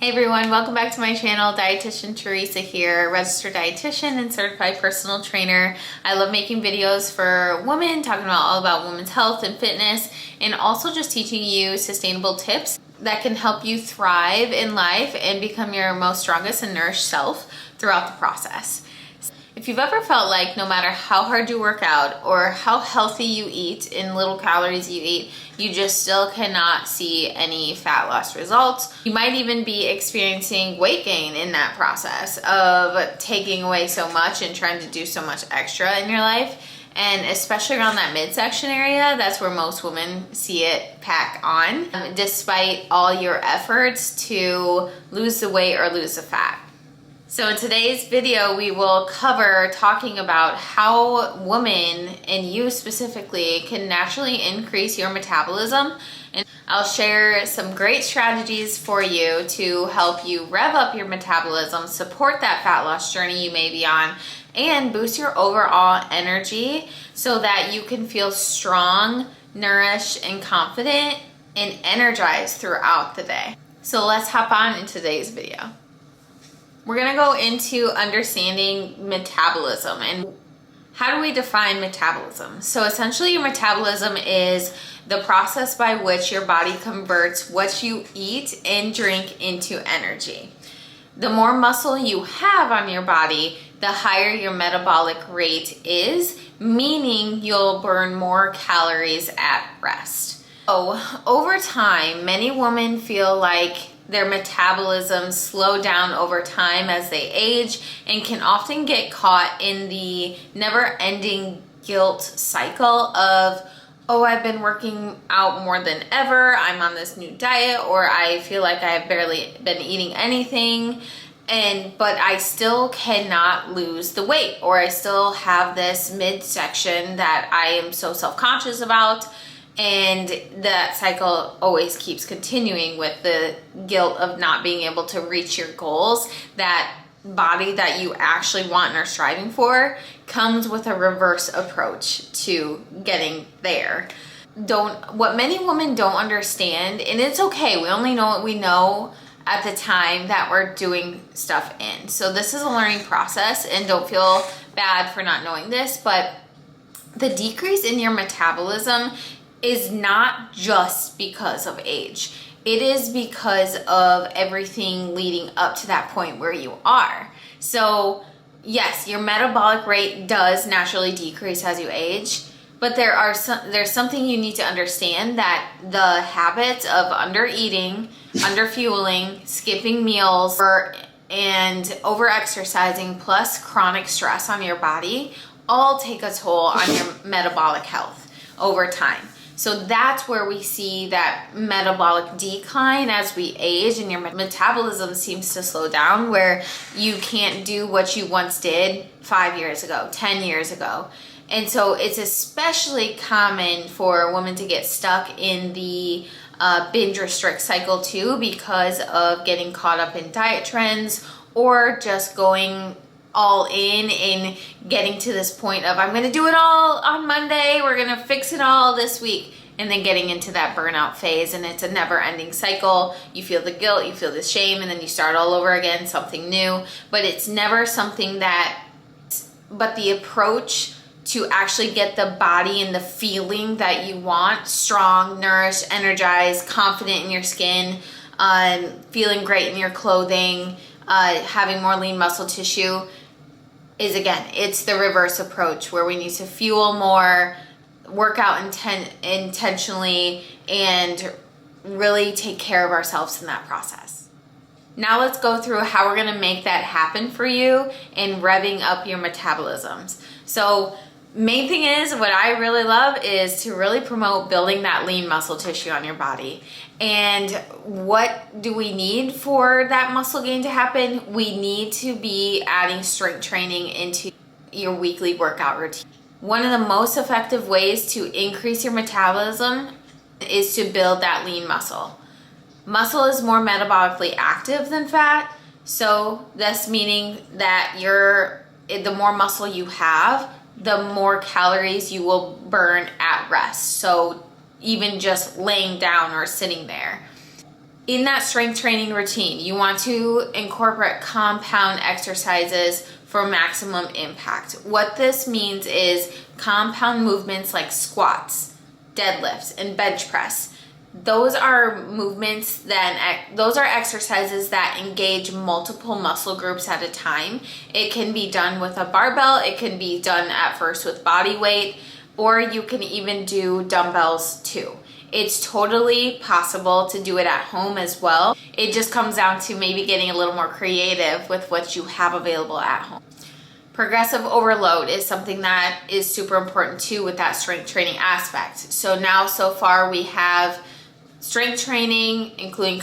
Hey everyone, welcome back to my channel. Dietitian Teresa here, registered dietitian and certified personal trainer. I love making videos for women, talking about all about women's health and fitness, and also just teaching you sustainable tips that can help you thrive in life and become your most strongest and nourished self throughout the process. If you've ever felt like no matter how hard you work out or how healthy you eat in little calories you eat, you just still cannot see any fat loss results. You might even be experiencing weight gain in that process of taking away so much and trying to do so much extra in your life. And especially around that midsection area, that's where most women see it pack on, despite all your efforts to lose the weight or lose the fat. So in today's video, we will cover talking about how women, and you specifically, can naturally increase your metabolism. And I'll share some great strategies for you to help you rev up your metabolism, support that fat loss journey you may be on, and boost your overall energy so that you can feel strong, nourished, and confident and energized throughout the day. So let's hop on in today's video. We're gonna go into understanding metabolism and how do we define metabolism? So essentially your metabolism is the process by which your body converts what you eat and drink into energy. The more muscle you have on your body, the higher your metabolic rate is, meaning you'll burn more calories at rest. So over time, many women feel like their metabolism slow down over time as they age and can often get caught in the never-ending guilt cycle of, oh, I've been working out more than ever, I'm on this new diet, or I feel like I've barely been eating anything, but I still cannot lose the weight, or I still have this midsection that I am so self-conscious about. And that cycle always keeps continuing with the guilt of not being able to reach your goals. That body that you actually want and are striving for comes with a reverse approach to getting there. What many women don't understand, and it's okay, we only know what we know at the time that we're doing stuff in. So this is a learning process, and don't feel bad for not knowing this, but the decrease in your metabolism is not just because of age. It is because of everything leading up to that point where you are. So yes, your metabolic rate does naturally decrease as you age, but there's something you need to understand, that the habits of under eating, under fueling, skipping meals, and over exercising, plus chronic stress on your body, all take a toll on your metabolic health over time. So that's where we see that metabolic decline as we age, and your metabolism seems to slow down, where you can't do what you once did 5 years ago, 10 years ago. And so it's especially common for a woman to get stuck in the binge restrict cycle too, because of getting caught up in diet trends, or just going all in and getting to this point of, I'm gonna do it all on Monday, we're gonna fix it all this week, and then getting into that burnout phase, and it's a never-ending cycle. You feel the guilt, you feel the shame, and then you start all over again, something new, but it's never something but the approach to actually get the body and the feeling that you want, strong, nourished, energized, confident in your skin, feeling great in your clothing, having more lean muscle tissue, is, again, it's the reverse approach, where we need to fuel more, work out intentionally, and really take care of ourselves in that process. Now let's go through how we're gonna make that happen for you in revving up your metabolisms. So main thing is, what I really love is to really promote building that lean muscle tissue on your body. And what do we need for that muscle gain to happen? We need to be adding strength training into your weekly workout routine. One of the most effective ways to increase your metabolism is to build that lean muscle. Muscle is more metabolically active than fat, so that's meaning that the more muscle you have, the more calories you will burn at rest. So even just laying down or sitting there. In that strength training routine, you want to incorporate compound exercises for maximum impact. What this means is compound movements like squats, deadlifts, and bench press. Those are those are exercises that engage multiple muscle groups at a time. It can be done with a barbell, it can be done at first with body weight, or you can even do dumbbells too. It's totally possible to do it at home as well. It just comes down to maybe getting a little more creative with what you have available at home. Progressive overload is something that is super important too with that strength training aspect. So now so far we have strength training, including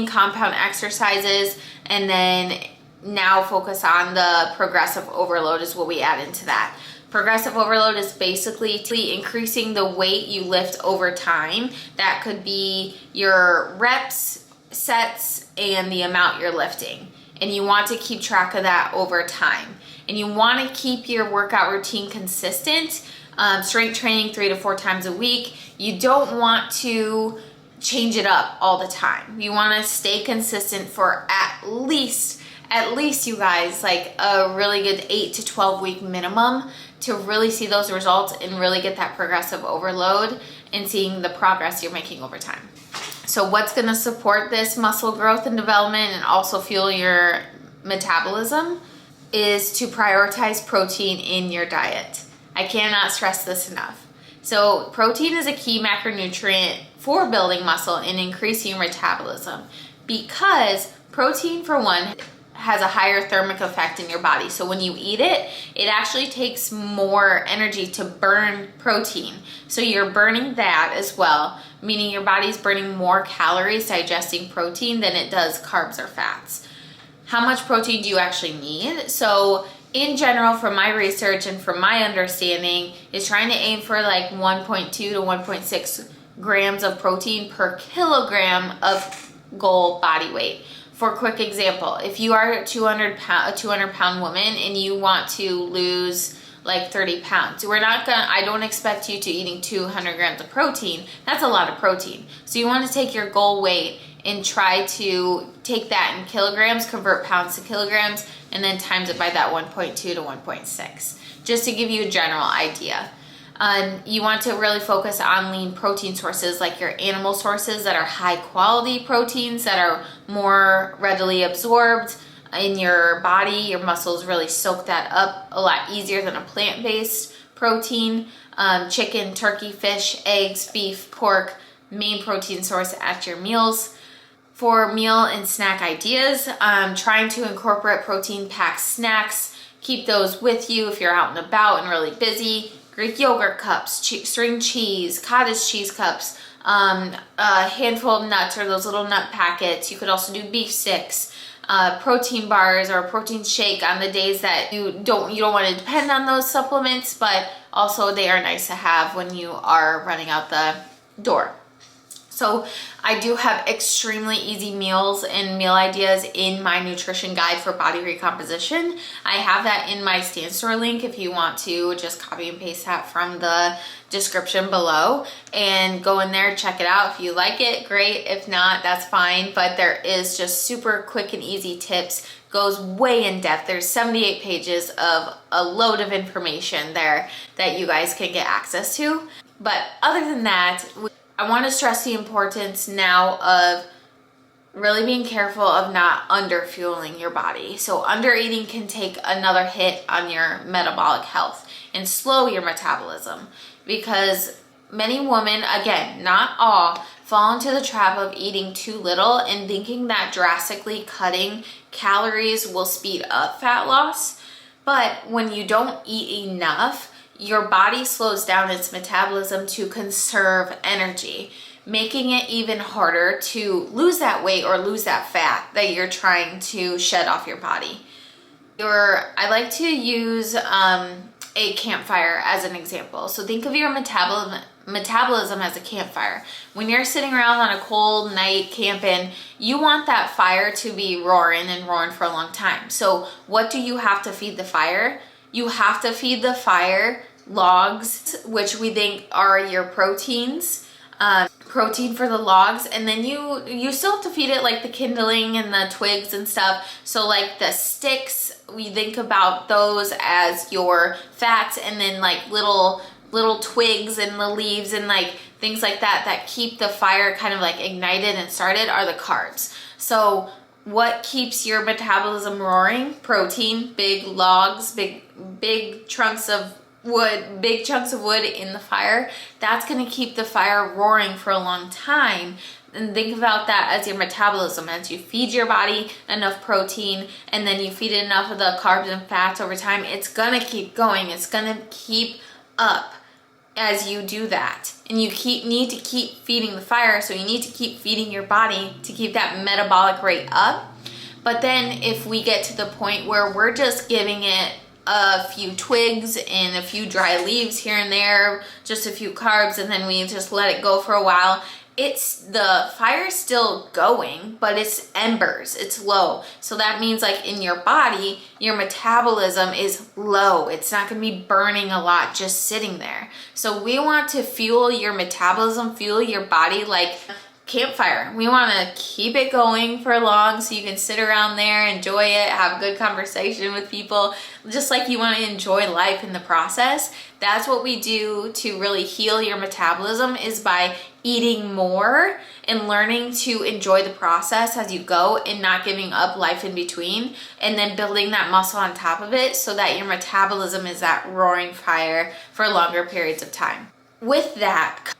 compound exercises, and then now focus on the progressive overload is what we add into that. Progressive overload is basically increasing the weight you lift over time. That could be your reps, sets, and the amount you're lifting. And you want to keep track of that over time. And you want to keep your workout routine consistent. Strength training 3 to 4 times a week. You don't want to change it up all the time. You want to stay consistent for at least you guys, like a really good 8 to 12 week minimum to really see those results and really get that progressive overload and seeing the progress you're making over time. So what's going to support this muscle growth and development and also fuel your metabolism is to prioritize protein in your diet. I cannot stress this enough. So protein is a key macronutrient for building muscle and increasing your metabolism because protein, for one, has a higher thermic effect in your body. So when you eat it, it actually takes more energy to burn protein. So you're burning that as well, meaning your body's burning more calories digesting protein than it does carbs or fats. How much protein do you actually need? So in general, from my research and from my understanding, is trying to aim for like 1.2 to 1.6 grams of protein per kilogram of goal body weight. For a quick example, if you are a 200 pound woman and you want to lose like 30 pounds, I don't expect you to eating 200 grams of protein. That's a lot of protein. So you want to take your goal weight and try to take that in kilograms, convert pounds to kilograms, and then times it by that 1.2 to 1.6, just to give you a general idea. You want to really focus on lean protein sources like your animal sources that are high quality proteins that are more readily absorbed in your body. Your muscles really soak that up a lot easier than a plant-based protein. Chicken, turkey, fish, eggs, beef, pork, main protein source at your meals. For meal and snack ideas, trying to incorporate protein-packed snacks. Keep those with you if you're out and about and really busy. Greek yogurt cups, string cheese, cottage cheese cups, a handful of nuts or those little nut packets. You could also do beef sticks, protein bars or a protein shake on the days that you don't want to depend on those supplements, but also they are nice to have when you are running out the door. So I do have extremely easy meals and meal ideas in my nutrition guide for body recomposition. I have that in my Stand Store link if you want to just copy and paste that from the description below and go in there, check it out. If you like it, great. If not, that's fine. But there is just super quick and easy tips. Goes way in depth. There's 78 pages of a load of information there that you guys can get access to. But other than that, I want to stress the importance now of really being careful of not under-fueling your body. So under-eating can take another hit on your metabolic health and slow your metabolism because many women, again, not all, fall into the trap of eating too little and thinking that drastically cutting calories will speed up fat loss. But when you don't eat enough, your body slows down its metabolism to conserve energy, making it even harder to lose that weight or lose that fat that you're trying to shed off your body. I like to use a campfire as an example. So think of your metabolism as a campfire. When you're sitting around on a cold night camping, you want that fire to be roaring and roaring for a long time. So what do you have to feed the fire? You have to feed the fire logs, which we think are your proteins, protein for the logs, and then you still have to feed it like the kindling and the twigs and stuff. So like the sticks, we think about those as your fats, and then like little twigs and the leaves and like things like that that keep the fire kind of like ignited and started are the carbs. So what keeps your metabolism roaring? Protein, big logs, big chunks of wood in the fire. That's going to keep the fire roaring for a long time. And think about that as your metabolism. As you feed your body enough protein and then you feed it enough of the carbs and fats over time, it's going to keep going. It's going to keep up as you do that. And you need to keep feeding the fire, so you need to keep feeding your body to keep that metabolic rate up. But then if we get to the point where we're just giving it a few twigs and a few dry leaves here and there, just a few carbs, and then we just let it go for a while, the fire's still going, but it's embers, it's low. So that means like in your body, your metabolism is low. It's not gonna be burning a lot just sitting there. So we want to fuel your metabolism, fuel your body like campfire. We want to keep it going for long so you can sit around there, enjoy it, have good conversation with people, just like you want to enjoy life in the process. That's what we do to really heal your metabolism, is by eating more and learning to enjoy the process as you go and not giving up life in between, and then building that muscle on top of it so that your metabolism is that roaring fire for longer periods of time. With that,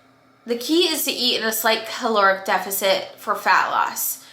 the key is to eat in a slight caloric deficit for fat loss,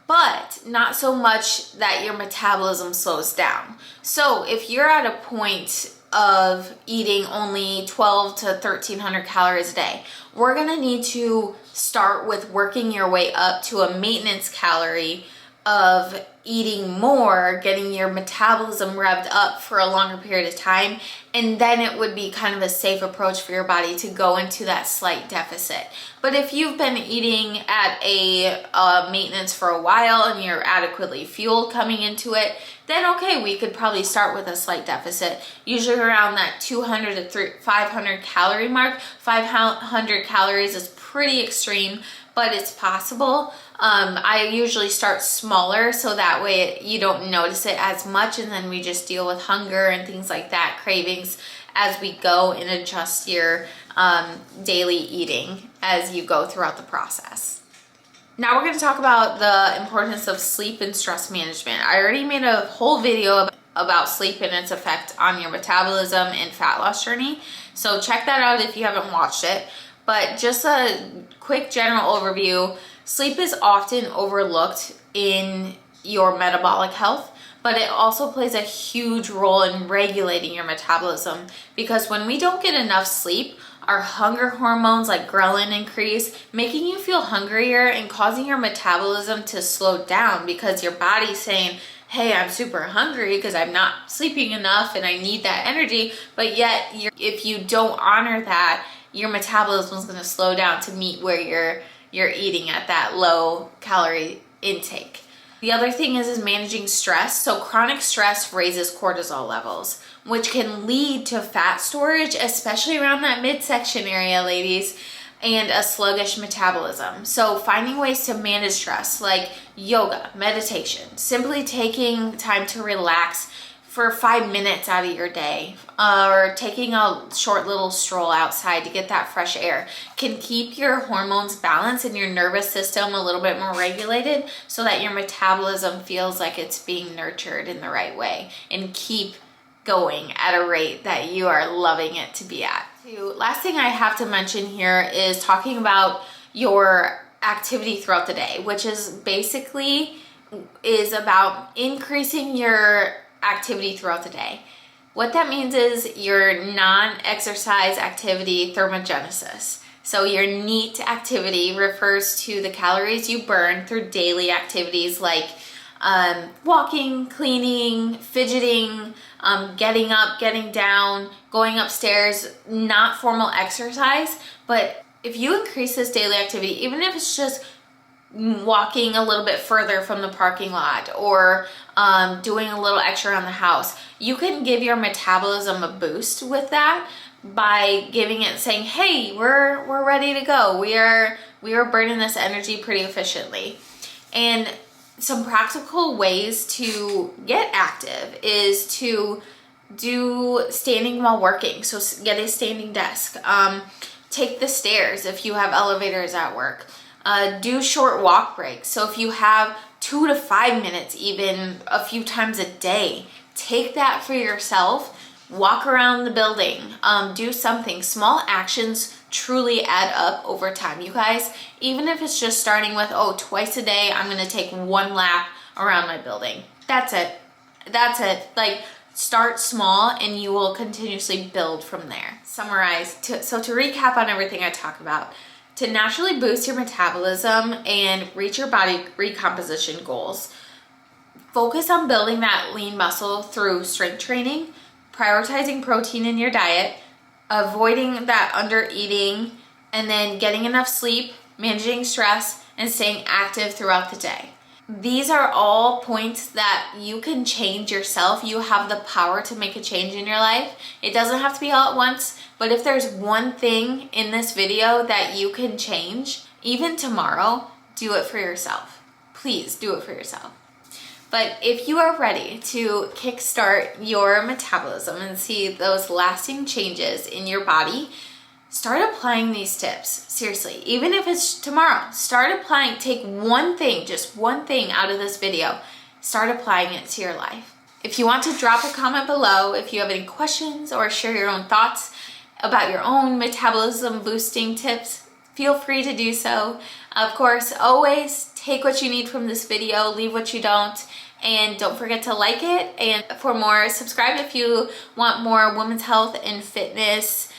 but not so much that your metabolism slows down. So if you're at a point of eating only 12 to 1300 calories a day, we're gonna need to start with working your way up to a maintenance calorie of eating more, getting your metabolism revved up for a longer period of time, and then it would be kind of a safe approach for your body to go into that slight deficit. But if you've been eating at a maintenance for a while and you're adequately fueled coming into it, then okay, we could probably start with a slight deficit, usually around that 200 to 500 calorie mark. 500 calories is pretty extreme, but it's possible. I usually start smaller so that way you don't notice it as much, and then we just deal with hunger and things like that, cravings, as we go and adjust your daily eating as you go throughout the process. Now we're going to talk about the importance of sleep and stress management. I already made a whole video about sleep and its effect on your metabolism and fat loss journey, so check that out if you haven't watched it. But just a quick general overview, sleep is often overlooked in your metabolic health, but it also plays a huge role in regulating your metabolism, because when we don't get enough sleep, our hunger hormones like ghrelin increase, making you feel hungrier and causing your metabolism to slow down, because your body's saying, hey, I'm super hungry because I'm not sleeping enough and I need that energy. But yet, if you don't honor that, your metabolism is going to slow down to meet where you're eating at that low calorie intake. The other thing is managing stress. So chronic stress raises cortisol levels, which can lead to fat storage, especially around that midsection area, ladies, and a sluggish metabolism. So finding ways to manage stress, like yoga, meditation, simply taking time to relax for 5 minutes out of your day, or taking a short little stroll outside to get that fresh air, can keep your hormones balanced and your nervous system a little bit more regulated, so that your metabolism feels like it's being nurtured in the right way and keep going at a rate that you are loving it to be at. Last thing I have to mention here is talking about your activity throughout the day, which is basically about increasing your activity throughout the day. What that means is your non-exercise activity thermogenesis. So your NEAT activity refers to the calories you burn through daily activities like walking, cleaning, fidgeting, getting up, getting down, going upstairs, not formal exercise. But if you increase this daily activity, even if it's just walking a little bit further from the parking lot, or doing a little extra around the house, you can give your metabolism a boost with that, by giving it, saying, hey, we're ready to go. We are burning this energy pretty efficiently. And some practical ways to get active is to do standing while working. So get a standing desk. Take the stairs if you have elevators at work. Do short walk breaks. So if you have 2 to 5 minutes, even a few times a day, take that for yourself. Walk around the building. Do something. Small actions truly add up over time. You guys, even if it's just starting with, oh, twice a day, I'm going to take 1 lap around my building. That's it. That's it. Like, start small and you will continuously build from there. Summarize. So to recap on everything I talk about, to naturally boost your metabolism and reach your body recomposition goals, focus on building that lean muscle through strength training, prioritizing protein in your diet, avoiding that under eating, and then getting enough sleep, managing stress, and staying active throughout the day. These are all points that you can change yourself. You have the power to make a change in your life. It doesn't have to be all at once, but if there's one thing in this video that you can change, even tomorrow, do it for yourself. Please do it for yourself. But if you are ready to kickstart your metabolism and see those lasting changes in your body, start applying these tips. Seriously, even if it's tomorrow, start applying. Take one thing, just one thing out of this video. Start applying it to your life. If you want to drop a comment below, if you have any questions or share your own thoughts about your own metabolism boosting tips, feel free to do so. Of course, always take what you need from this video, leave what you don't, and don't forget to like it. And for more, subscribe if you want more women's health and fitness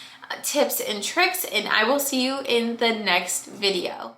tips and tricks, and I will see you in the next video.